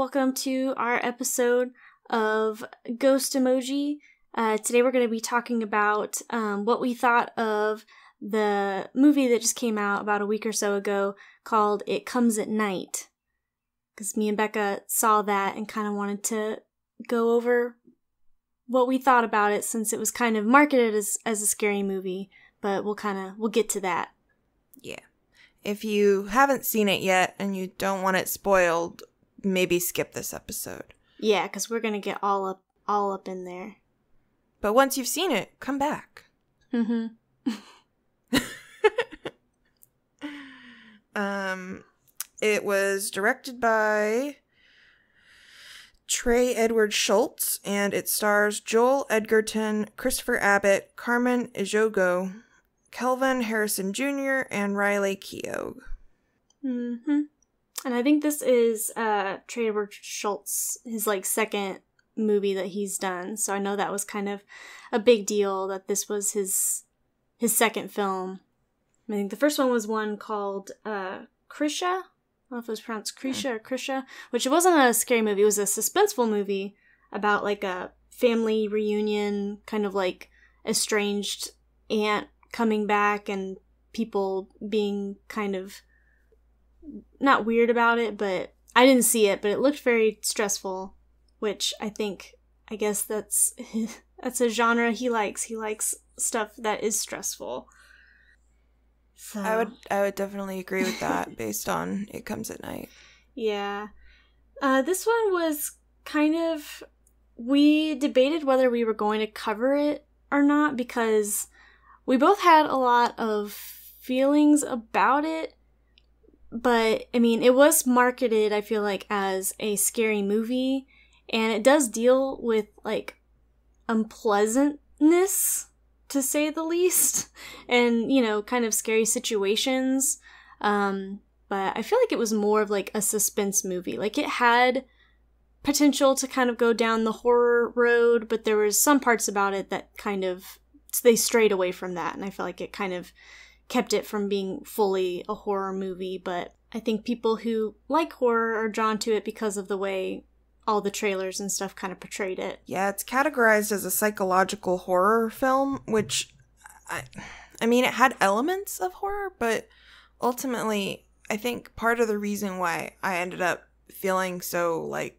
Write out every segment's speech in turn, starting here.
welcome to our episode of Ghost Emoji. Today we're going to be talking about what we thought of the movie that just came out about a week or so ago called It Comes at Night. Because me and Becca saw that and kind of wanted to go over what we thought about it since it was kind of marketed as a scary movie, but we'll get to that. Yeah. If you haven't seen it yet and you don't want it spoiled, maybe skip this episode. Yeah, because we're going to get all up in there. But once you've seen it, come back. Mm-hmm. It was directed by Trey Edward Schultz, and it stars Joel Edgerton, Christopher Abbott, Carmen Ejogo, Kelvin Harrison Jr., and Riley Keough. Mm-hmm. And I think this is Trey Edward Schultz, his second movie that he's done. So I know that was kind of a big deal that this was his second film. I think the first one was one called Krisha. I don't know if it was pronounced Krisha or Krisha, which it wasn't a scary movie. It was a suspenseful movie about a family reunion, kind of estranged aunt coming back and people being kind of not weird about it, but I didn't see it, but it looked very stressful, which I guess that's a genre he likes. He likes stuff that is stressful. So. I would definitely agree with that based on It Comes at Night. Yeah. This one was kind of, we debated whether we were going to cover it or not because we both had a lot of feelings about it, but I mean, it was marketed, I feel as a scary movie, and it does deal with unpleasantness, to say the least, and, kind of scary situations, but I feel it was more of a suspense movie. It had potential to kind of go down the horror road, but there was some parts about it that kind of, they strayed away from that, and I feel it kind of kept it from being fully a horror movie, but I think people who like horror are drawn to it because of the way all the trailers and stuff kind of portrayed it. Yeah, it's categorized as a psychological horror film, which, I mean, it had elements of horror, but ultimately, I think part of the reason why I ended up feeling so, I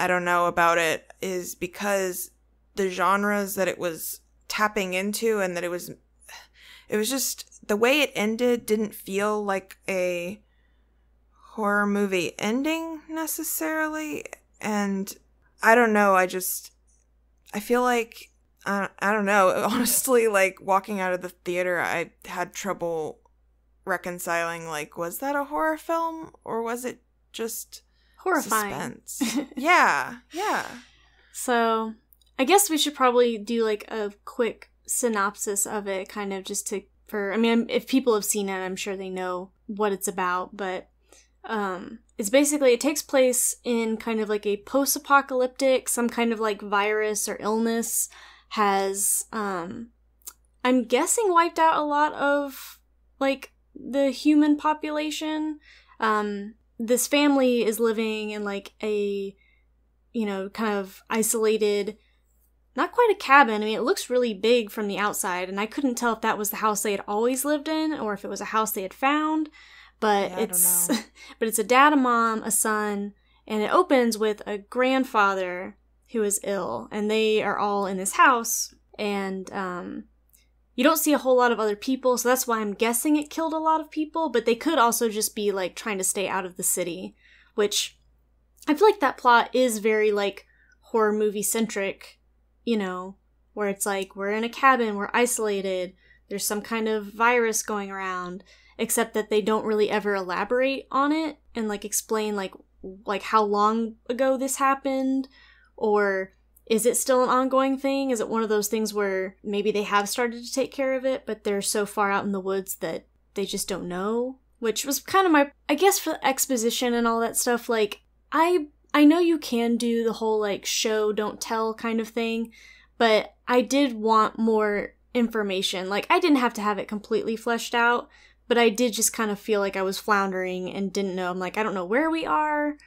don't know about it, is because the genres that it was tapping into and that it was just, the way it ended didn't feel like a horror movie ending necessarily, and I don't know, I feel I don't know, honestly, walking out of the theater, I had trouble reconciling, was that a horror film or was it just horrifying suspense? yeah So I guess we should probably do a quick synopsis of it, kind of just if people have seen it, I'm sure they know what it's about, but it's basically, it takes place in kind of a post-apocalyptic, some kind of virus or illness has, I'm guessing wiped out a lot of the human population. This family is living in a, kind of isolated, not quite a cabin. I mean, it looks really big from the outside, and I couldn't tell if that was the house they had always lived in or if it was a house they had found. But yeah, it's a dad, a mom, a son, and it opens with a grandfather who is ill, and they are all in this house, and you don't see a whole lot of other people, so that's why I'm guessing it killed a lot of people, but they could also just be trying to stay out of the city, which I feel that plot is very horror movie centric, where it's we're in a cabin, we're isolated, there's some kind of virus going around, except that they don't really ever elaborate on it and explain how long ago this happened, or is it still an ongoing thing? Is it one of those things where maybe they have started to take care of it, but they're so far out in the woods that they just don't know? Which was kind of I guess for the exposition and all that stuff, I know you can do the whole show, don't tell kind of thing, but I did want more information. I didn't have to have it completely fleshed out, But I did just kind of feel like I was floundering and didn't know. I'm like, I don't know where we are.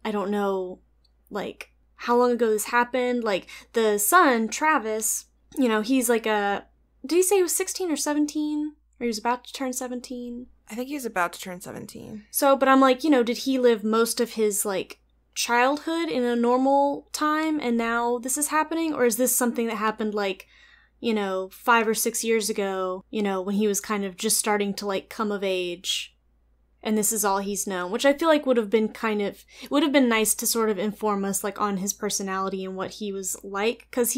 I don't know, like, how long ago this happened. Like, the son, Travis, you know, he's like did he say he was 16 or 17? Or he was about to turn 17? I think he was about to turn 17. So, but I'm like, you know, did he live most of his, like, childhood in a normal time and now this is happening? Or is this something that happened, like, you know, 5 or 6 years ago, you know, when he was kind of just starting to, like, come of age? And this is all he's known, which I feel like would have been nice to sort of inform us, like, on his personality and what he was like. Because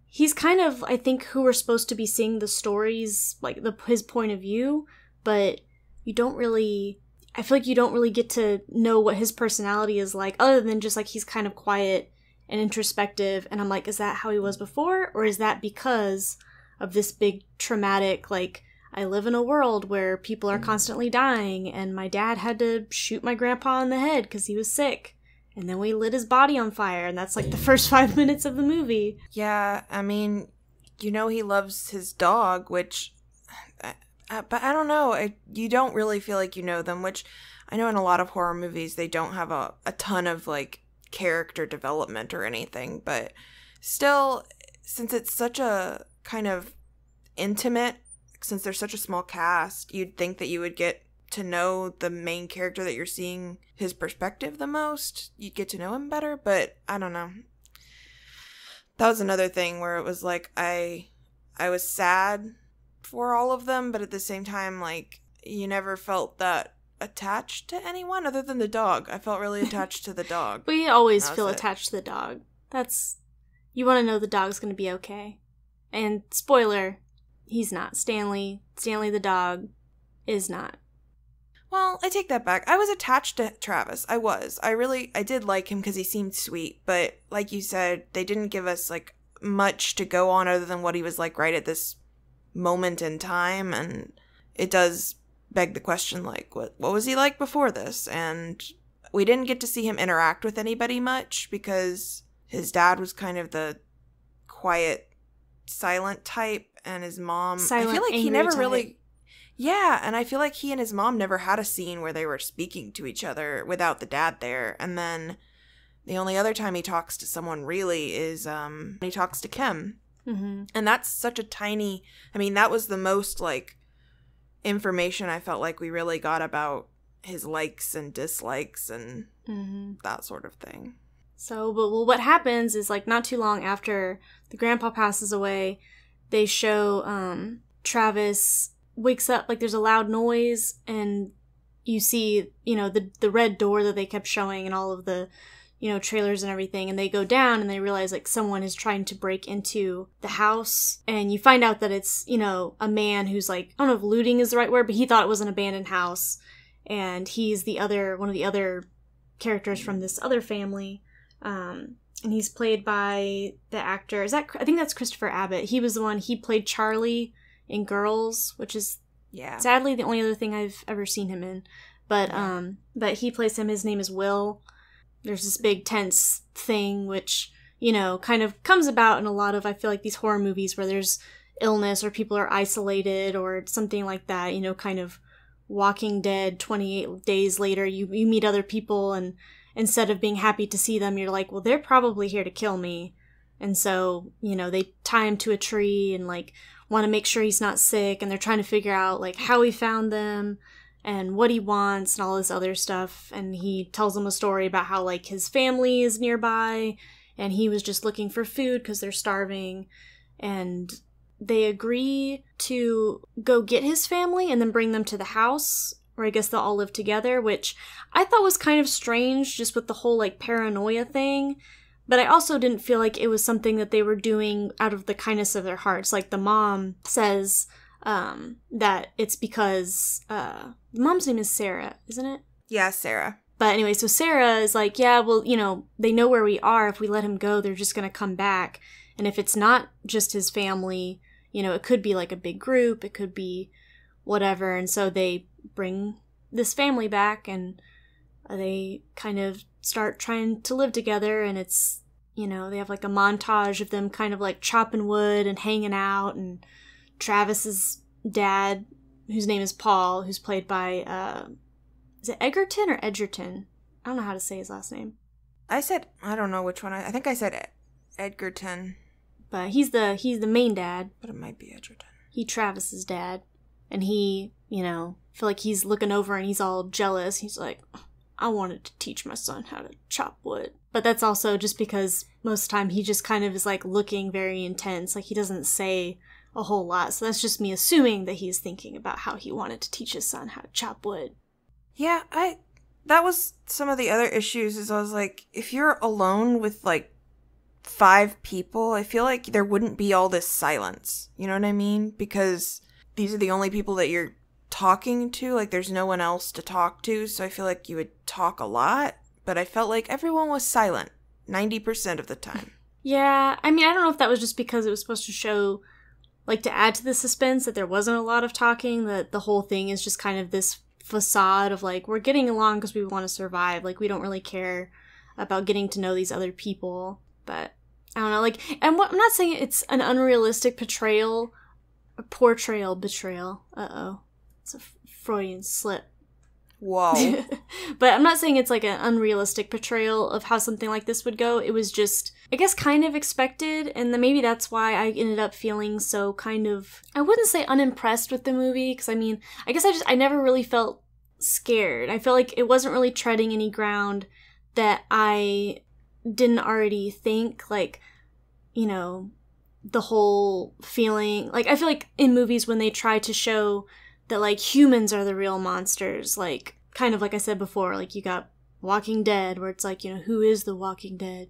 he's kind of, I think, who we're supposed to be seeing the stories, like, his point of view. But I feel like you don't really get to know what his personality is like, other than just, like, he's kind of quiet and introspective. And I'm like, is that how he was before? Or is that because of this big traumatic, like, I live in a world where people are constantly dying, and my dad had to shoot my grandpa in the head because he was sick. And then we lit his body on fire, and that's like the first 5 minutes of the movie. Yeah, I mean, you know he loves his dog, which... but I don't know, you don't really feel like you know them, which I know in a lot of horror movies they don't have a ton of, like, character development or anything, but still, since it's such a kind of intimate... Since there's such a small cast, you'd think that you would get to know the main character that you're seeing his perspective the most. You'd get to know him better, but I don't know. That was another thing where it was like I was sad for all of them, but at the same time, like, you never felt that attached to anyone other than the dog. I felt really attached to the dog. We always feel attached to the dog. You want to know the dog's going to be okay. And spoiler, he's not. Stanley the dog is not. Well, I take that back. I was attached to Travis. I was. I did like him because he seemed sweet. But like you said, they didn't give us, like, much to go on other than what he was like right at this moment in time. And it does beg the question, like, what was he like before this? And we didn't get to see him interact with anybody much because his dad was kind of the quiet, silent type. And his mom, I feel like he never really... Yeah, and I feel like he and his mom never had a scene where they were speaking to each other without the dad there. And then the only other time he talks to someone really is when he talks to Kim. Mm-hmm. And that's such a tiny... I mean, that was the most, like, information I felt like we really got about his likes and dislikes and that sort of thing. So, but what happens is, like, not too long after the grandpa passes away... They show Travis wakes up, like, there's a loud noise, and you see, you know, the red door that they kept showing and all of the, you know, trailers and everything, and they go down and they realize, like, someone is trying to break into the house, and you find out that it's, you know, a man who's, like, I don't know if looting is the right word, but he thought it was an abandoned house, and he's one of the other characters from this other family, and he's played by the actor, I think that's Christopher Abbott. He was the one, he played Charlie in Girls, which is sadly the only other thing I've ever seen him in. But he plays him, his name is Will. There's this big tense thing, which, you know, kind of comes about in a lot of, I feel like, these horror movies where there's illness or people are isolated or something like that, you know, kind of Walking Dead, 28 days later, you meet other people, and instead of being happy to see them, you're like, well, they're probably here to kill me. And so, you know, they tie him to a tree and, like, want to make sure he's not sick, and they're trying to figure out, like, how he found them and what he wants and all this other stuff. And he tells them a story about how, like, his family is nearby and he was just looking for food because they're starving. And they agree to go get his family and then bring them to the house, or I guess they'll all live together, which I thought was kind of strange just with the whole, like, paranoia thing. But I also didn't feel like it was something that they were doing out of the kindness of their hearts. Like, the mom says that it's because the mom's name is Sarah, isn't it? Yeah, Sarah. But anyway, so Sarah is like, yeah, well, you know, they know where we are. If we let him go, they're just going to come back. And if it's not just his family, you know, it could be like a big group. It could be whatever. And so they bring this family back, and they kind of start trying to live together. And it's, you know, they have like a montage of them kind of like chopping wood and hanging out, and Travis's dad whose name is Paul, who's played by, is it Egerton or Edgerton? I don't know how to say his last name. I don't know which one. I think I said Edgerton. But he's the main dad. But it might be Edgerton. He Travis's dad. And he, feel like he's looking over and he's all jealous. He's like, I wanted to teach my son how to chop wood. But that's also just because most of the time he just kind of is like looking very intense. Like he doesn't say a whole lot. So that's just me assuming that he's thinking about how he wanted to teach his son how to chop wood. Yeah, that was some of the other issues is I was like, if you're alone with like 5 people, I feel like there wouldn't be all this silence. You know what I mean? Because these are the only people that you're talking to. Like there's no one else to talk to. So I feel like you would talk a lot. But I felt like everyone was silent 90% of the time. Yeah, I mean, I don't know if that was just because it was supposed to show, like, to add to the suspense that there wasn't a lot of talking, that the whole thing is just kind of this facade of, like, we're getting along because we want to survive. Like, we don't really care about getting to know these other people. But, I don't know, like, and I'm not saying it's an unrealistic betrayal. Uh-oh. It's a Freudian slip. Whoa. But I'm not saying it's like an unrealistic portrayal of how something like this would go. It was just, I guess, kind of expected, and then maybe that's why I ended up feeling so kind of, I wouldn't say unimpressed with the movie, because I mean, I guess I never really felt scared. I felt like it wasn't really treading any ground that I didn't already think, like, the whole feeling, like, I feel like in movies when they try to show that, like, humans are the real monsters, like, kind of like I said before, like, you got Walking Dead, where it's like, who is the Walking Dead?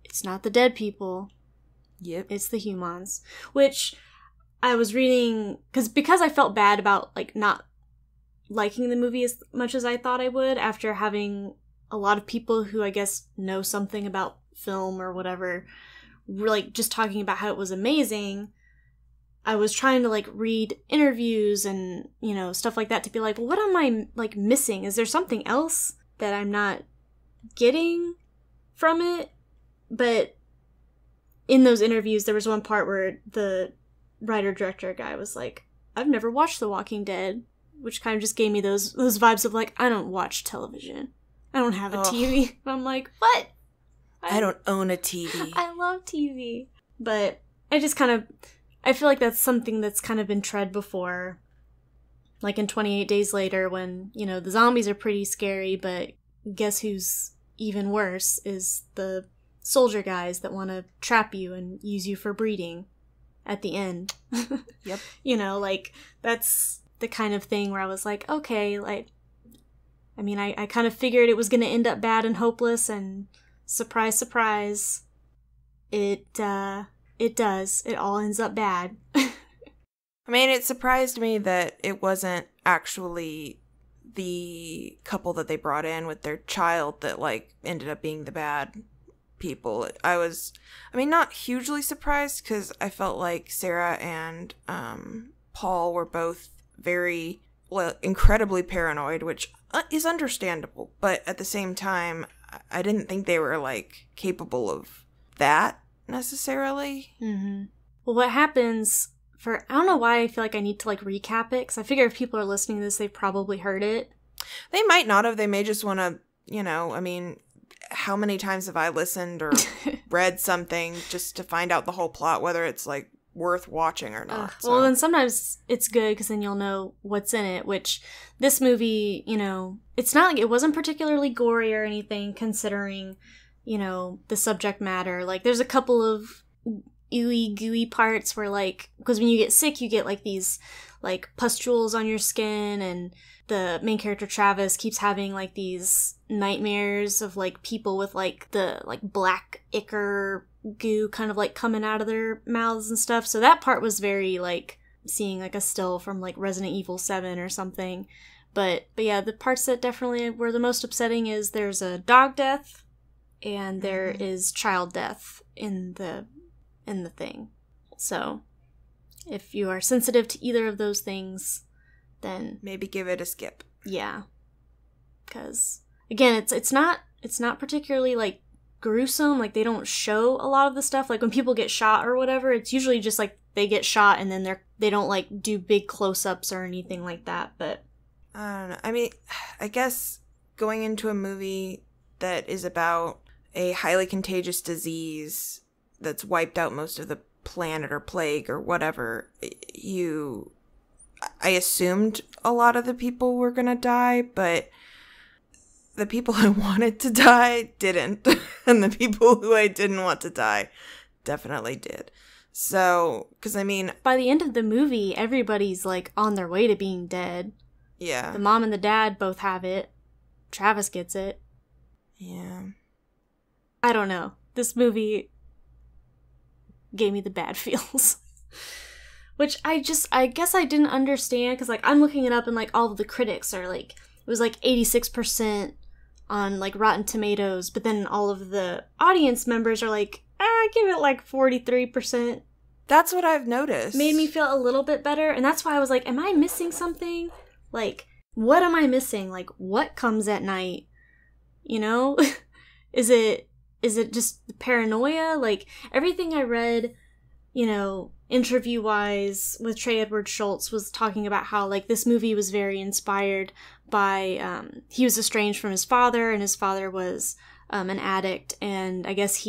It's not the dead people. Yep. It's the humans. Which I was reading, because I felt bad about, like, not liking the movie as much as I thought I would, after having a lot of people who, I guess, know something about film or whatever, like, just talking about how it was amazing. I was trying to, like, read interviews and, stuff like that to be like, well, what am I, like, missing? Is there something else that I'm not getting from it? But in those interviews, there was one part where the writer-director guy was like, I've never watched The Walking Dead, which kind of just gave me those vibes of, like, I don't watch television. I don't have a TV. And I'm like, what? I don't own a TV. I love TV. But I just kind of, I feel like that's something that's kind of been tread before. Like in 28 Days Later, when, the zombies are pretty scary, but guess who's even worse is the soldier guys that want to trap you and use you for breeding at the end. Yep. Like, that's the kind of thing where I was like, okay, like, I mean, I kind of figured it was going to end up bad and hopeless, and surprise, surprise, it does. It all ends up bad. I mean, it surprised me that it wasn't actually the couple that they brought in with their child that, like, ended up being the bad people. I was, not hugely surprised, because I felt like Sarah and Paul were both very, incredibly paranoid, which is understandable. But at the same time, I didn't think they were, like, capable of that necessarily. Mm-hmm. Well, what happens I don't know why I feel like I need to, like, recap it, because I figure if people are listening to this, they've probably heard it. They might not have. They may just want to, how many times have I listened or read something just to find out the whole plot, whether it's, like, worth watching or not. Well, then sometimes it's good, because then you'll know what's in it, which this movie, it's not like it wasn't particularly gory or anything, considering, the subject matter. Like, there's a couple of ooey gooey parts where, like, because when you get sick, you get, like, these, like, pustules on your skin, and the main character Travis keeps having, like, these nightmares of, like, people with, like, the, like, black ichor goo kind of, like, coming out of their mouths and stuff. So that part was very, like, seeing, like, a still from, like, Resident Evil 7 or something. But yeah, the parts that definitely were the most upsetting is there's a dog death and there is child death in the thing. So if you are sensitive to either of those things, then maybe give it a skip. Yeah. Because again, it's not particularly, like, gruesome. Like, they don't show a lot of the stuff. Like, when people get shot or whatever, it's usually just, like, they get shot and then they're they don't, like, do big close-ups or anything like that, but... I don't know. I mean, I guess going into a movie that is about a highly contagious disease that's wiped out most of the planet or plague or whatever, I assumed a lot of the people were gonna die, but the people I wanted to die didn't. And the people who I didn't want to die definitely did. So, because I mean... By the end of the movie, everybody's, like, on their way to being dead. Yeah. The mom and the dad both have it. Travis gets it. Yeah. I don't know. This movie gave me the bad feels. Which I guess I didn't understand, because, like, I'm looking it up and, like, all of the critics are, like, it was, like, 86% on, like, Rotten Tomatoes, but then all of the audience members are, like, give it, like, 43%. That's what I've noticed. Made me feel a little bit better, and that's why I was like, am I missing something? Like, what am I missing? Like, what comes at night? You know? Is it just paranoia? Like, everything I read, you know, interview-wise with Trey Edward Schultz was talking about how, like, this movie was very inspired by, he was estranged from his father, and his father was an addict, and I guess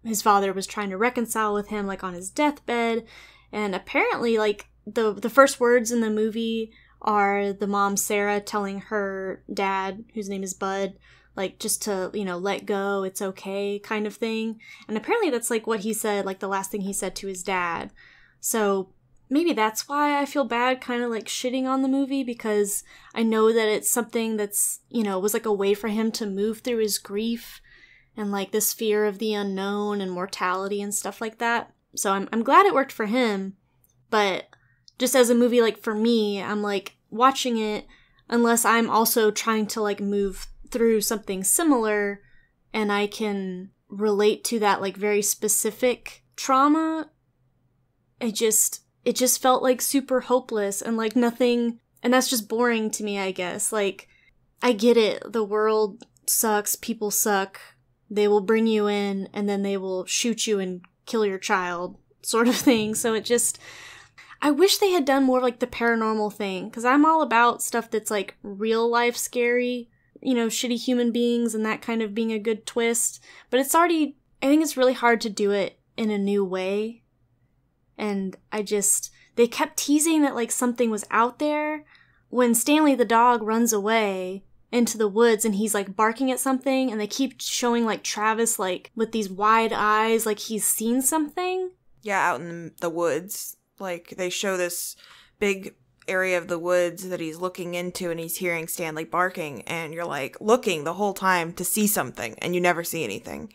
his father was trying to reconcile with him, like, on his deathbed, and apparently, like, the first words in the movie are the mom, Sarah, telling her dad, whose name is Bud, like, just to, you know, let go, it's okay, kind of thing. And apparently that's, like, what he said, like, the last thing he said to his dad. So maybe that's why I feel bad kind of, like, shitting on the movie, because I know that it's something that's, you know, was, like, a way for him to move through his grief and, like, this fear of the unknown and mortality and stuff like that. So I'm glad it worked for him, but just as a movie, like, for me, I'm, like, watching it unless I'm also trying to, like, move through something similar and I can relate to that, like, very specific trauma. It just felt, like, super hopeless and, like, nothing, and that's just boring to me, I guess. Like, I get it, the world sucks, people suck, they will bring you in and then they will shoot you and kill your child, sort of thing. So it just, I wish they had done more of, like, the paranormal thing, because I'm all about stuff that's, like, real life scary, you know, shitty human beings and that kind of being a good twist. But it's already, I think it's really hard to do it in a new way. And they kept teasing that, like, something was out there. When Stanley the dog runs away into the woods and he's, like, barking at something, and they keep showing, like, Travis, like, with these wide eyes, like he's seen something. Yeah, out in the woods. Like, they show this big area of the woods that he's looking into, and he's hearing Stanley barking, and you're, like, looking the whole time to see something, and you never see anything.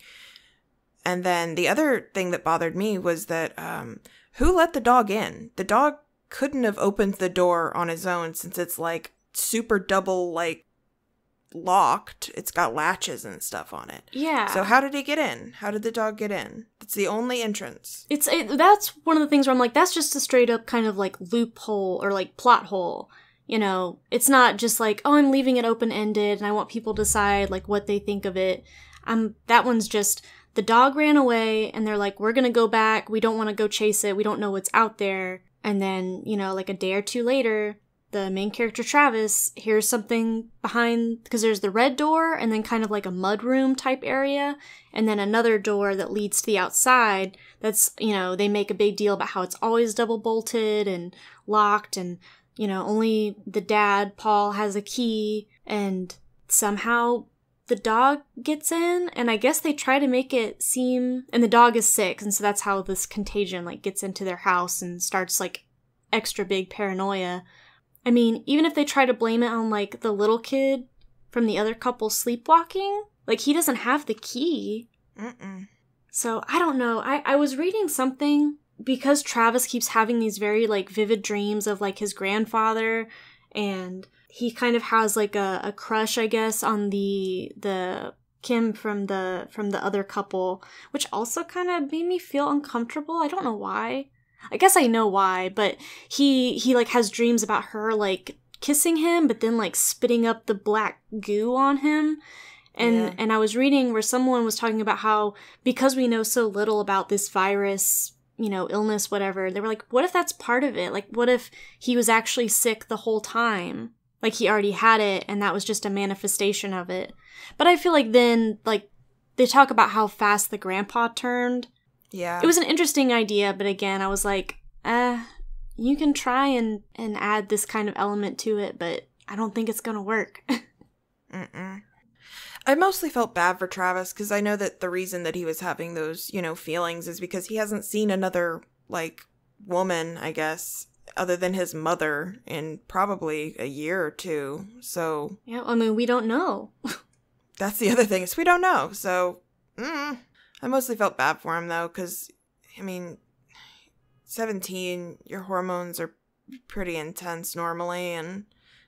And then the other thing that bothered me was that, who let the dog in? The dog couldn't have opened the door on his own, since it's, like, super double, like, locked. It's got latches and stuff on it. Yeah. So how did he get in? How did the dog get in? It's the only entrance. That's one of the things where I'm like, that's just a straight up kind of, like, loophole or, like, plot hole. You know, it's not just like, oh, I'm leaving it open-ended and I want people to decide, like, what they think of it. That one's just, the dog ran away and they're like, we're gonna go back. We don't want to go chase it. We don't know what's out there. And then, you know, like, a day or two later, the main character, Travis, hears something behind, because there's the red door and then kind of like a mudroom type area, and then another door that leads to the outside that's, you know, they make a big deal about how it's always double bolted and locked, and, you know, only the dad, Paul, has a key, and somehow the dog gets in, and I guess they try to make it seem, and the dog is sick, and so that's how this contagion, like, gets into their house and starts, like, extra big paranoia. I mean, even if they try to blame it on, like, the little kid from the other couple sleepwalking, like, he doesn't have the key. So, I don't know. I was reading something, because Travis keeps having these very, like, vivid dreams of, like, his grandfather, and he kind of has, like, a crush, I guess, on the Kim from the other couple, which also kind of made me feel uncomfortable. I don't know why. I guess I know why, but he like, has dreams about her, like, kissing him, but then, like, spitting up the black goo on him. And I was reading where someone was talking about how, because we know so little about this virus, illness, whatever. They were like, what if that's part of it? Like, what if he was actually sick the whole time? Like, he already had it, and that was just a manifestation of it. But I feel like then, like, they talk about how fast the grandpa turned. Yeah. It was an interesting idea, but again, I was like, you can try and add this kind of element to it, but I don't think it's gonna work. Mm-mm. I mostly felt bad for Travis because I know that the reason that he was having those, feelings is because he hasn't seen another, like, woman, I guess, other than his mother in probably a year or two. So yeah, I mean, we don't know. That's the other thing is we don't know. So I mostly felt bad for him though, because I mean, 17, your hormones are pretty intense normally, and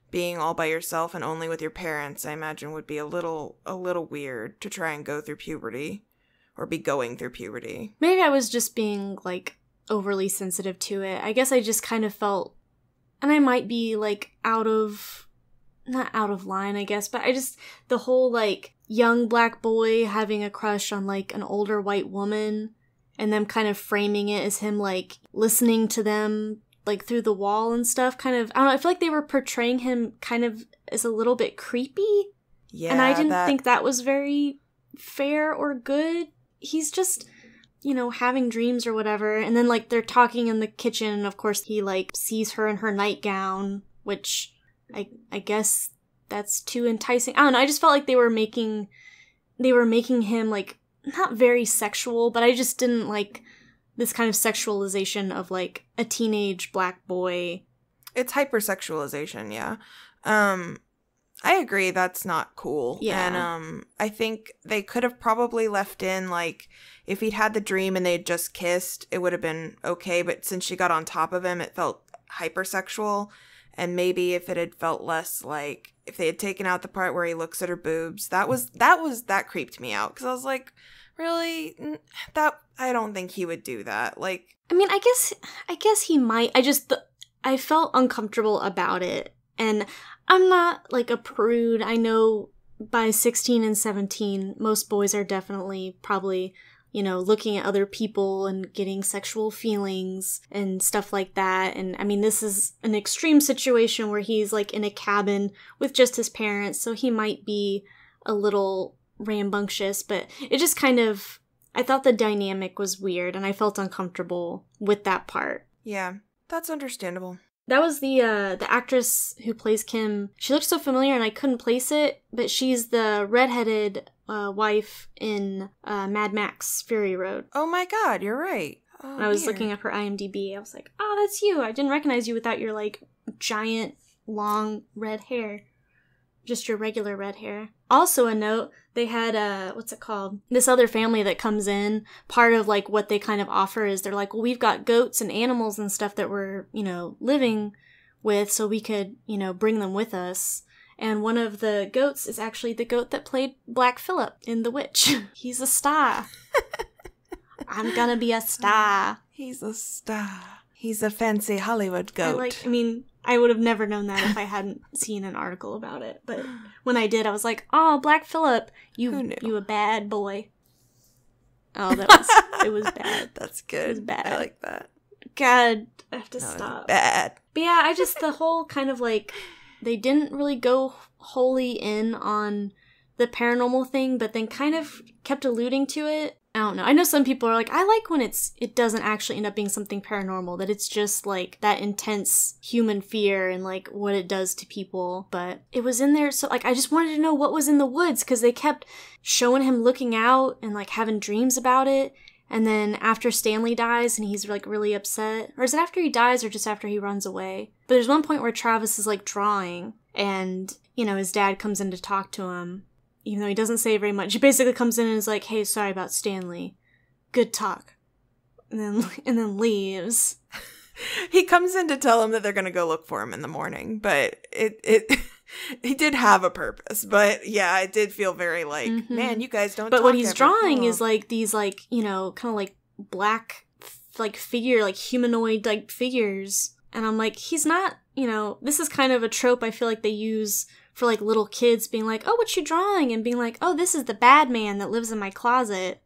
being all by yourself and only with your parents, I imagine, would be a little weird to try and go through puberty or be going through puberty. Maybe I was just being, like, overly sensitive to it. I guess I just kind of felt, and I might be, like, not out of line, I guess, but the whole, like, young black boy having a crush on, like, an older white woman, and them kind of framing it as him, like, listening to them, like, through the wall and stuff, kind of, I don't know, I feel like they were portraying him kind of as a little bit creepy. Yeah. And I didn't think that was very fair or good. He's just, having dreams or whatever. And then, like, they're talking in the kitchen, and of course he, like, sees her in her nightgown, which I guess that's too enticing. I don't know, I just felt like they were making him, like, not very sexual, but I just didn't like this kind of sexualization of, like, a teenage black boy. It's hypersexualization, yeah. I agree, that's not cool. Yeah. And I think they could have probably left in, like, if he'd had the dream and they'd just kissed, it would have been okay, but since she got on top of him, it felt hypersexual. And maybe if it had felt less, like, if they had taken out the part where he looks at her boobs, that creeped me out. Because I was like, really? I don't think he would do that. Like, I mean, I guess he might. I felt uncomfortable about it. And I'm not, like, a prude. I know by 16 and 17, most boys are definitely probably, looking at other people and getting sexual feelings and stuff like that. And, I mean, this is an extreme situation where he's, like, in a cabin with just his parents, so he might be a little rambunctious, but it just kind of, I thought the dynamic was weird, and I felt uncomfortable with that part. Yeah, that's understandable. That was the actress who plays Kim. She looked so familiar, and I couldn't place it, but she's the redheaded wife in Mad Max Fury Road. Oh my god, you're right. Oh, I was looking up her IMDb. I was like, oh, that's you. I didn't recognize you without your, like, giant, long red hair. Just your regular red hair. Also a note, they had, what's it called? This other family that comes in. Part of, like, what they kind of offer is they're like, well, we've got goats and animals and stuff that we're, living with, so we could, bring them with us. And one of the goats is actually the goat that played Black Phillip in The Witch. He's a star. I'm gonna be a star. He's a star. He's a fancy Hollywood goat. I would have never known that if I hadn't seen an article about it. But when I did, I was like, oh, Black Phillip, you a bad boy. Oh, it was bad. That's good. It was bad. I like that. God, I have to stop. Bad. But yeah, the whole kind of, like, they didn't really go wholly in on the paranormal thing, but then kind of kept alluding to it. I don't know. I know some people are like, I like when it doesn't actually end up being something paranormal, that it's just, like, that intense human fear and, like, what it does to people. But it was in there, so, like, I just wanted to know what was in the woods, because they kept showing him looking out and, like, having dreams about it. And then after Stanley dies and he's, like, really upset, or is it after he dies or just after he runs away? But there's one point where Travis is, like, drawing, and, his dad comes in to talk to him. Even though he doesn't say very much, he basically comes in and is like, hey, sorry about Stanley. Good talk. And then leaves. He comes in to tell him that they're going to go look for him in the morning, but he did have a purpose. But yeah, it did feel very like, man, you guys don't. But what he's drawing is, like, these, like, kind of like black, like, figure, like humanoid, like, figures. And I'm like, he's not, this is kind of a trope I feel like they use for, like, little kids being like, oh, what you drawing? And being like, oh, this is the bad man that lives in my closet.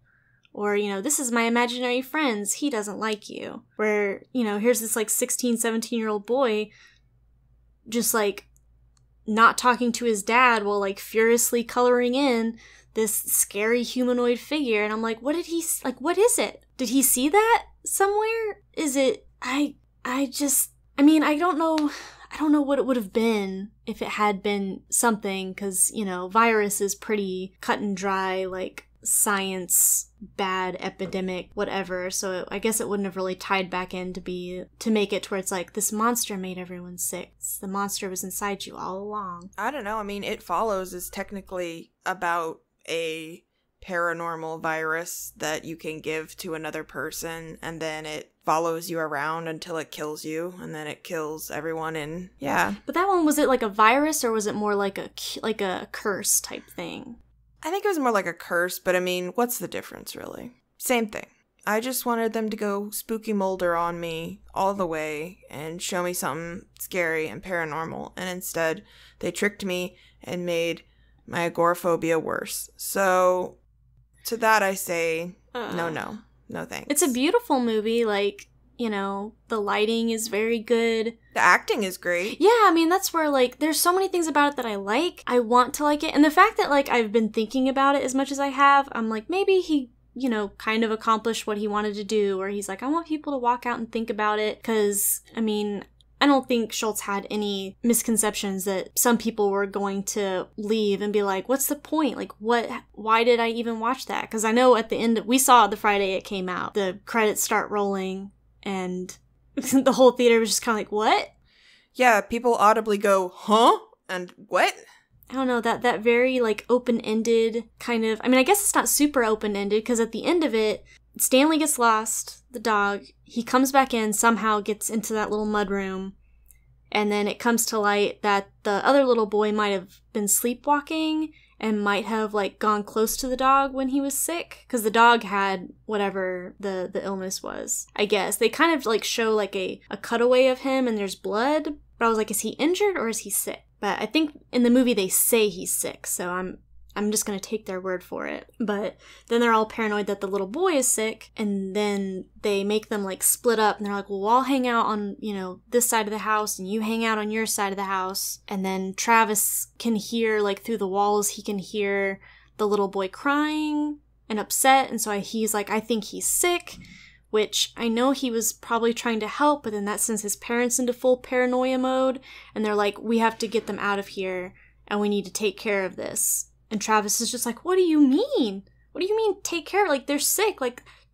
Or, this is my imaginary friends. He doesn't like you. Where, here's this, 16, 17-year-old boy just, not talking to his dad while, furiously coloring in this scary humanoid figure. And I'm like, what is it? Did he see that somewhere? Is it, I don't know. I don't know what it would have been if it had been something, because, virus is pretty cut and dry, science, bad epidemic, whatever. So I guess it wouldn't have really tied back in to make it to where it's this monster made everyone sick. The monster was inside you all along. I don't know. I mean, It Follows is technically about a paranormal virus that you can give to another person, and then it follows you around until it kills you, and then it kills everyone. And yeah. But that one, was it a virus, or was it more like a curse type thing? I think it was more like a curse, but I mean, what's the difference, really? Same thing. I just wanted them to go spooky Mulder on me all the way and show me something scary and paranormal, and instead they tricked me and made my agoraphobia worse. So to that I say, no thanks. It's a beautiful movie, the lighting is very good. The acting is great. Yeah, I mean, that's where, there's so many things about it that I like. I want to like it. And the fact that, I've been thinking about it as much as I have, I'm maybe he, kind of accomplished what he wanted to do, where he's I want people to walk out and think about it. Because, I mean, I don't think Schultz had any misconceptions that some people were going to leave and be what's the point? Why did I even watch that? Because I know at the end, we saw it the Friday it came out. The credits start rolling, and the whole theater was just kind of what? Yeah, people audibly go, huh? And what? I don't know, that very, open-ended kind of... I mean, I guess it's not super open-ended, because at the end of it, Stanley gets lost, the dog. He comes back in, somehow gets into that little mudroom, and then it comes to light that the other little boy might have been sleepwalking and might have, gone close to the dog when he was sick, because the dog had whatever the illness was, I guess. They kind of, show, a cutaway of him, and there's blood, but I was is he injured or is he sick? But I think in the movie they say he's sick, so I'm just going to take their word for it. But then they're all paranoid that the little boy is sick, and then they make them, split up, and they're well, we'll all hang out on, this side of the house, and you hang out on your side of the house. And then Travis can hear, through the walls, he can hear the little boy crying and upset, and so he's I think he's sick, which I know he was probably trying to help, but then that sends his parents into full paranoia mode, and they're we have to get them out of here, and we need to take care of this. And Travis is just what do you mean? What do you mean take care of they're sick,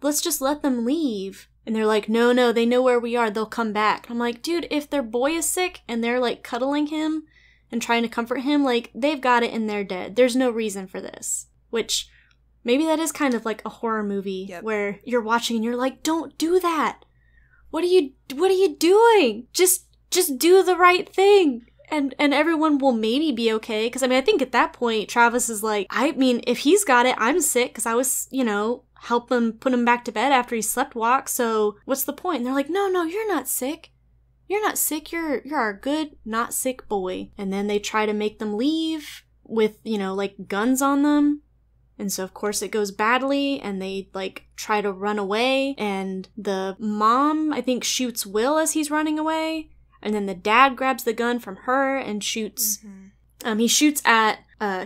let's just let them leave. And they're no, they know where we are, they'll come back. And I'm dude, if their boy is sick and they're cuddling him and trying to comfort him, they've got it and they're dead. There's no reason for this. Which, maybe that is kind of a horror movie. Yep. Where you're watching and you're don't do that. What are you doing? Just do the right thing. And everyone will maybe be okay. Because, I mean, I think at that point, Travis is if he's got it, I'm sick. Because I was, help him put him back to bed after he slept walk. So what's the point? And they're no, you're not sick. You're not sick. You're our good, not sick boy. And then they try to make them leave with, guns on them. And so, of course, it goes badly, and they, try to run away. And the mom, I think, shoots Will as he's running away. And then the dad grabs the gun from her and shoots. Mm-hmm. He shoots at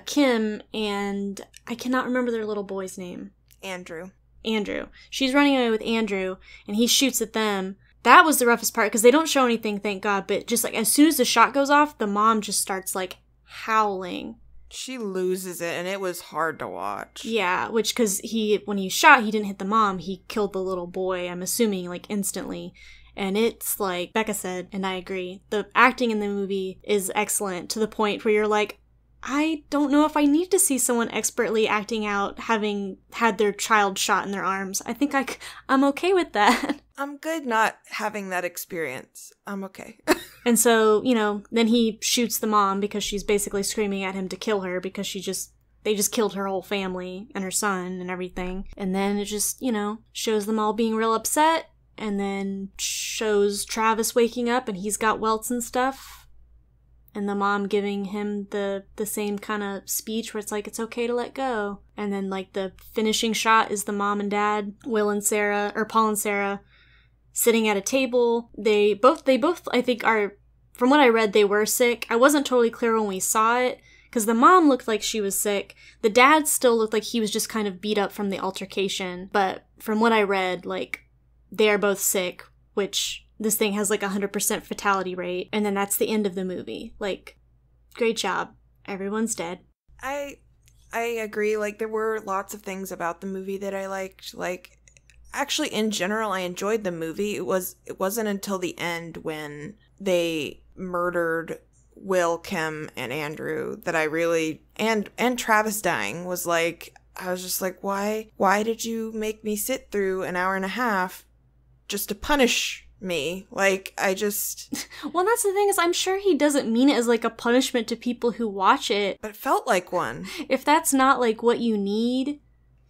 Kim, and I cannot remember their little boy's name. Andrew. She's running away with Andrew, and he shoots at them. That was the roughest part, because they don't show anything, thank God. But just as soon as the shot goes off, the mom just starts howling. She loses it, and it was hard to watch. Yeah, which, because when he shot, he didn't hit the mom. He killed the little boy, I'm assuming, instantly. And it's Becca said, and I agree, the acting in the movie is excellent to the point where you're I don't know if I need to see someone expertly acting out having had their child shot in their arms. I think I'm okay with that. I'm good not having that experience. I'm okay. And so, then he shoots the mom because she's basically screaming at him to kill her because they just killed her whole family and her son and everything. And then it just, shows them all being real upset. And then shows Travis waking up and he's got welts and stuff. and the mom giving him the same kind of speech where it's like, it's okay to let go. And then like the finishing shot is the mom and dad, Paul and Sarah, sitting at a table. They both I think are, from what I read, they were sick. I wasn't totally clear when we saw it, because the mom looked like she was sick. The dad still looked like he was just kind of beat up from the altercation. But from what I read, like, they are both sick, which this thing has like 100% fatality rate. And then that's the end of the movie. Like, great job. Everyone's dead. I agree. Like, there were lots of things about the movie that I liked. Like, actually, in general, I enjoyed the movie. It wasn't until the end when they murdered Will, Kim, and Andrew that I really, and Travis dying was like, I was just like, why did you make me sit through an hour and a half just to punish me? Like, I just... Well, that's the thing, is I'm sure he doesn't mean it as like a punishment to people who watch it. But it felt like one. If that's not like what you need,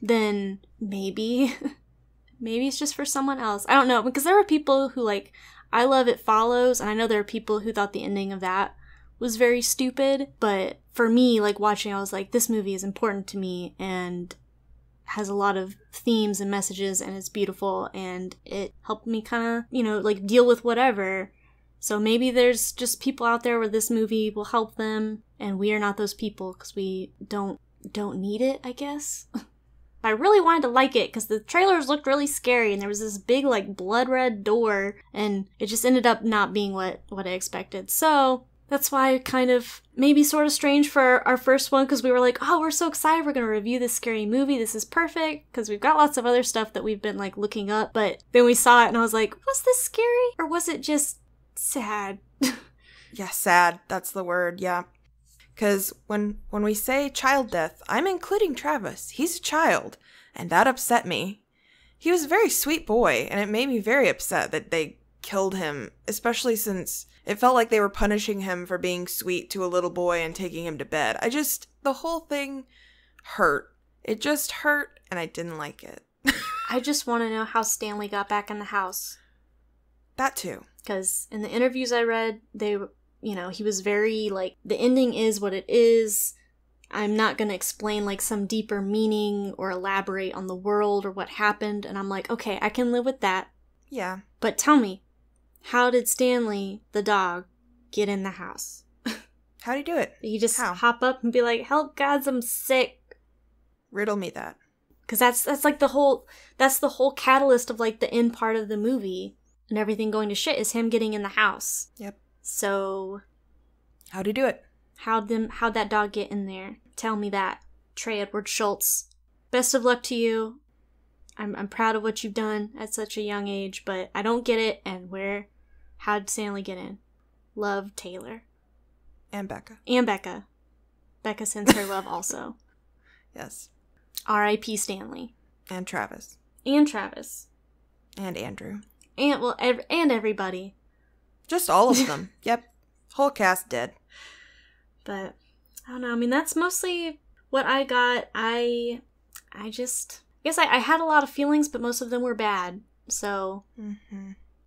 then maybe it's just for someone else. I don't know, because there were people who like, I love It Follows, and I know there are people who thought the ending of that was very stupid, but for me, like, watching, I was like, this movie is important to me and has a lot of themes and messages, and it's beautiful, and it helped me kind of, like, deal with whatever. So maybe there's just people out there where this movie will help them, and we are not those people because we don't need it, I guess. I really wanted to like it because the trailers looked really scary, and there was this big, like, blood red door, and it just ended up not being what I expected. So that's why kind of maybe sort of strange for our first one, because we were like, oh, we're so excited, we're going to review this scary movie, this is perfect, because we've got lots of other stuff that we've been like looking up. But then we saw it and I was like, was this scary or was it just sad? Yeah, sad, that's the word. Yeah, because when we say child death, I'm including Travis. He's a child, and that upset me. He was a very sweet boy, and it made me very upset that they killed him, especially since it felt like they were punishing him for being sweet to a little boy and taking him to bed. The whole thing hurt. It just hurt, and I didn't like it. I just want to know how Stanley got back in the house. That too. Because in the interviews I read, he was very, like, the ending is what it is. I'm not going to explain, like, some deeper meaning or elaborate on the world or what happened. And I'm like, okay, I can live with that. Yeah. But tell me, how did Stanley, the dog, get in the house? How'd he do it? Did he just hop up and be like, help, gods, I'm sick? Riddle me that. Because that's like the whole catalyst of, like, the end part of the movie and everything going to shit is him getting in the house. Yep. So how'd he do it? How'd that dog get in there? Tell me that. Trey Edward Schultz. Best of luck to you. I'm proud of what you've done at such a young age, but I don't get it. And how'd Stanley get in? Love, Taylor. And Becca. Becca sends her love also. Yes. R.I.P. Stanley. And Travis. And Andrew. And everybody. Just all of them. Yep. Whole cast dead. But, I don't know. I mean, that's mostly what I got. I guess I had a lot of feelings, but most of them were bad. So,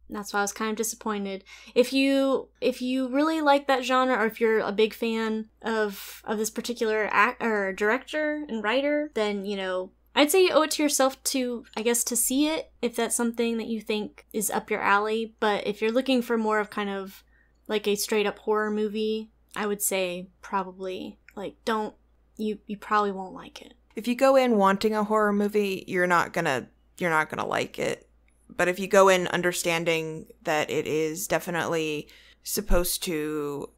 That's why I was kind of disappointed. If you really like that genre, or if you're a big fan of this particular director and writer, then, I'd say you owe it to yourself to see it, if that's something that you think is up your alley. But if you're looking for more of kind of like a straight up horror movie, I would say probably, like, you probably won't like it. If you go in wanting a horror movie, you're not gonna like it. But if you go in understanding that it is definitely supposed to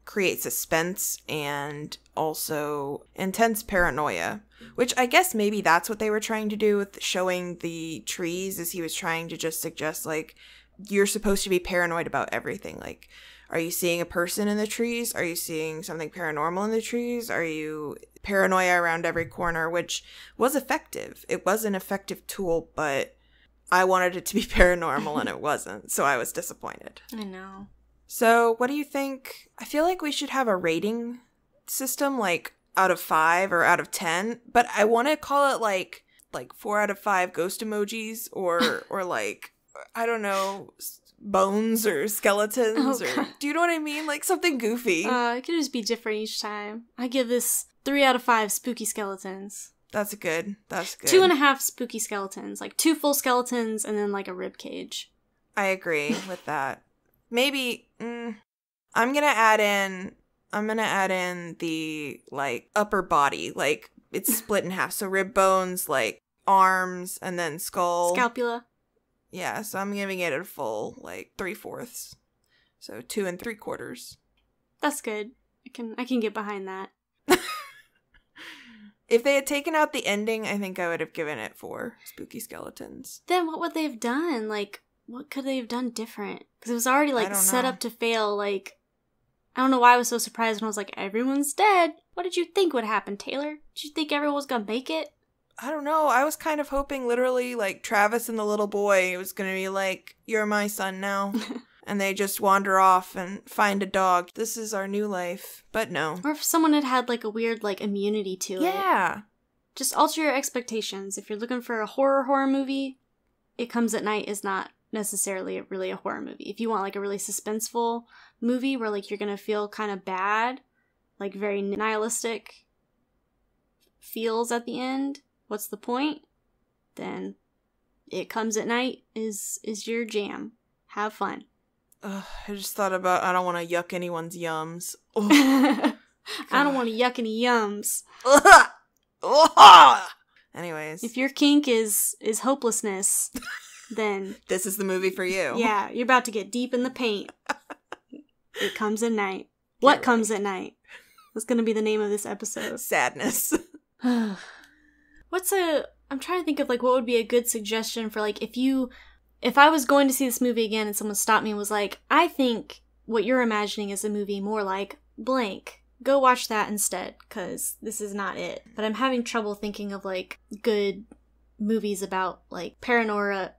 create suspense and also intense paranoia, which I guess maybe that's what they were trying to do with showing the trees, is he was trying to just suggest, like, you're supposed to be paranoid about everything. Like, are you seeing a person in the trees? Are you seeing something paranormal in the trees? Are you paranoia around every corner? Which was effective. It was an effective tool, but I wanted it to be paranormal and it wasn't. So I was disappointed. I know. So what do you think? I feel like we should have a rating system, like out of 5 or out of 10, but I want to call it like 4 out of 5 ghost emojis or like, I don't know, bones or skeletons or... Do you know what I mean? Like something goofy. It could just be different each time. I give this 3 out of 5 spooky skeletons. That's good. 2.5 spooky skeletons. Like 2 full skeletons and then like a rib cage. I agree with that. Maybe I'm gonna add in the like upper body, like it's split in half. So rib bones, like arms, and then skull. Scapula. Yeah, so I'm giving it a full like 3/4. So 2 3/4. That's good. I can get behind that. If they had taken out the ending, I think I would have given it 4 spooky skeletons. Then what would they have done? Like, what could they have done different? Because it was already like set up to fail. Like, I don't know why I was so surprised when I was like, everyone's dead. What did you think would happen, Taylor? Did you think everyone was gonna make it? I don't know. I was kind of hoping literally like Travis and the little boy was gonna be like, you're my son now. And they just wander off and find a dog. This is our new life. But no. Or if someone had had like a weird like immunity to it. Yeah. Just alter your expectations. If you're looking for a horror movie, It Comes at Night is not necessarily really a horror movie. If you want like a really suspenseful movie where like you're gonna feel kind of bad, like very nihilistic feels at the end, what's the point? Then It Comes at Night is your jam. Have fun. I just thought about, I don't want to yuck anyone's yums. I don't want to yuck any yums. Anyways. If your kink is hopelessness, then... This is the movie for you. Yeah, you're about to get deep in the paint. It Comes at Night. What Comes at Night? That's going to be the name of this episode. Sadness. I'm trying to think of like what would be a good suggestion for like if I was going to see this movie again and someone stopped me and was like, I think what you're imagining is a movie more like blank. Go watch that instead, because this is not it. But I'm having trouble thinking of like good movies about like paranoia,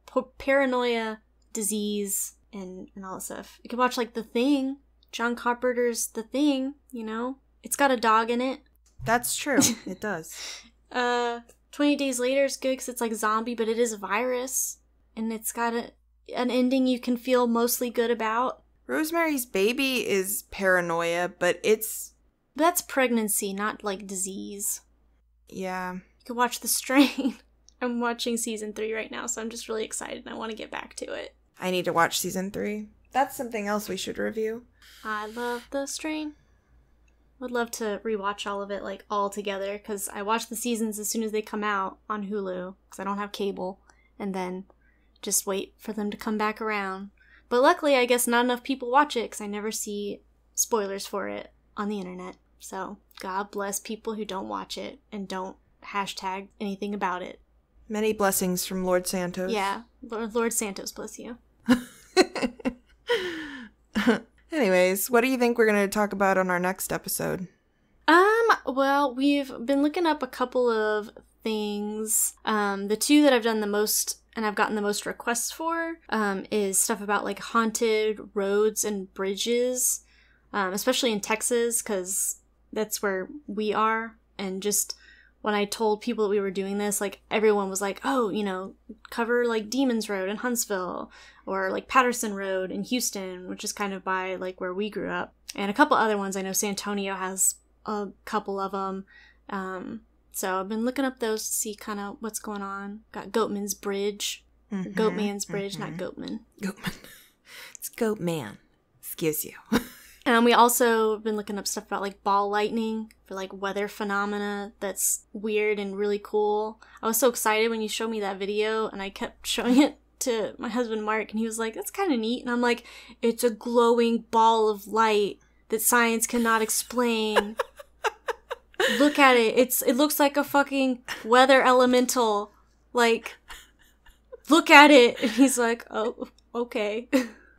disease, and all that stuff. You could watch like The Thing. John Carpenter's The Thing, you know? It's got a dog in it. That's true. It does. 20 Days Later is good because it's like zombie, but it is a virus. And it's got an ending you can feel mostly good about. Rosemary's Baby is paranoia, but that's pregnancy, not like disease. Yeah. You could watch The Strain. I'm watching season 3 right now, so I'm just really excited and I want to get back to it. I need to watch season 3. That's something else we should review. I love The Strain. Would love to rewatch all of it like all together because I watch the seasons as soon as they come out on Hulu because I don't have cable, and then just wait for them to come back around. But luckily, I guess not enough people watch it because I never see spoilers for it on the internet. So God bless people who don't watch it and don't hashtag anything about it. Many blessings from Lord Santos. Yeah, Lord Santos bless you. Anyways, what do you think we're going to talk about on our next episode? Well, we've been looking up a couple of things. The 2 that I've done the most and I've gotten the most requests for is stuff about like haunted roads and bridges, especially in Texas because that's where we are. And just when I told people that we were doing this, like everyone was like, oh, you know, cover like Demons Road in Huntsville or like Patterson Road in Houston, which is kind of by like where we grew up. And a couple other ones. I know San Antonio has a couple of them. So I've been looking up those to see kind of what's going on. Got Goatman's Bridge. Mm-hmm, Goatman's Bridge, not Goatman. Goatman. It's Goatman. Excuse you. We also have been looking up stuff about like ball lightning for like weather phenomena that's weird and really cool. I was so excited when you showed me that video and I kept showing it to my husband Mark and he was like, that's kind of neat. And I'm like, it's a glowing ball of light that science cannot explain. Look at it. It looks like a fucking weather elemental. Like, look at it. And he's like, oh, okay.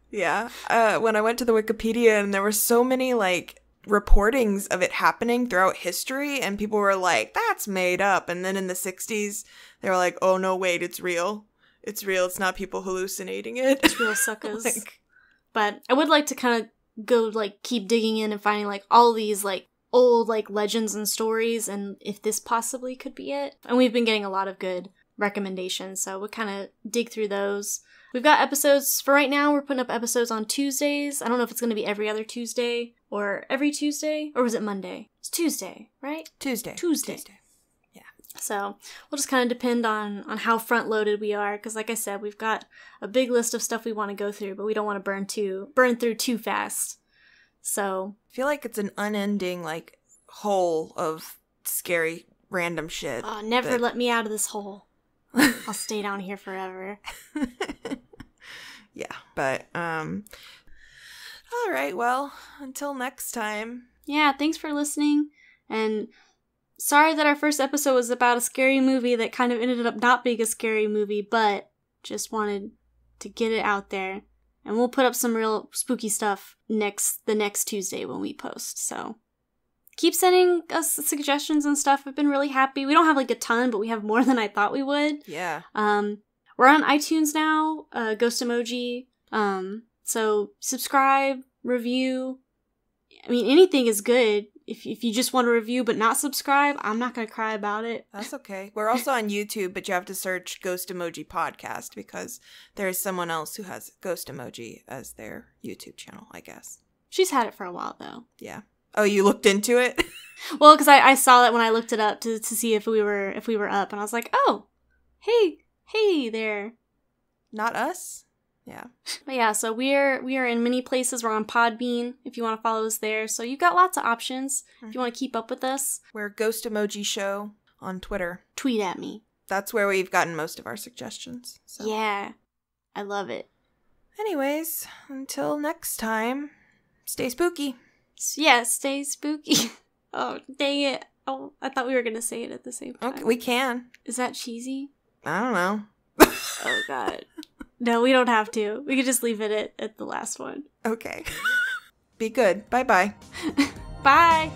Yeah. When I went to the Wikipedia and there were so many like reportings of it happening throughout history and people were like, that's made up. And then in the 60s, they were like, oh no, wait, it's real. It's real. It's not people hallucinating it. It's real suckers. But I would like to kind of go like keep digging in and finding like all these like old like legends and stories and if this possibly could be it. And we've been getting a lot of good recommendations. So we'll kind of dig through those. We've got episodes for right now. We're putting up episodes on Tuesdays. I don't know if it's going to be every other Tuesday or every Tuesday, or was it Monday? It's Tuesday, right? Tuesday. Yeah. So we'll just kind of depend on how front loaded we are. Because like I said, we've got a big list of stuff we want to go through, but we don't want to burn through too fast. So I feel like it's an unending like hole of scary random shit. Never let me out of this hole. I'll stay down here forever. Yeah, but all right, well, until next time. Yeah, thanks for listening, and sorry that our first episode was about a scary movie that kind of ended up not being a scary movie, but just wanted to get it out there. And we'll put up some real spooky stuff the next Tuesday when we post. So keep sending us suggestions and stuff. I've been really happy. We don't have like a ton, but we have more than I thought we would. Yeah. We're on iTunes now, Ghost Emoji. So subscribe, review. I mean, anything is good. If you just want to review but not subscribe, I'm not going to cry about it. That's okay. We're also on YouTube, but you have to search Ghost Emoji Podcast because there is someone else who has Ghost Emoji as their YouTube channel, I guess. She's had it for a while, though. Yeah. Oh, you looked into it? Well, because I saw that when I looked it up to see if we were up, and I was like, oh, hey there. Not us? Yeah. But yeah, so we are in many places. We're on Podbean if you want to follow us there. So you've got lots of options if you want to keep up with us. We're Ghost Emoji Show on Twitter. Tweet at me. That's where we've gotten most of our suggestions. So. Yeah. I love it. Anyways, until next time, stay spooky. Yeah, stay spooky. Oh, dang it. Oh, I thought we were going to say it at the same time. Okay, we can. Is that cheesy? I don't know. Oh, God. No, we don't have to. We could just leave it at the last one. Okay. Be good. Bye-bye. Bye.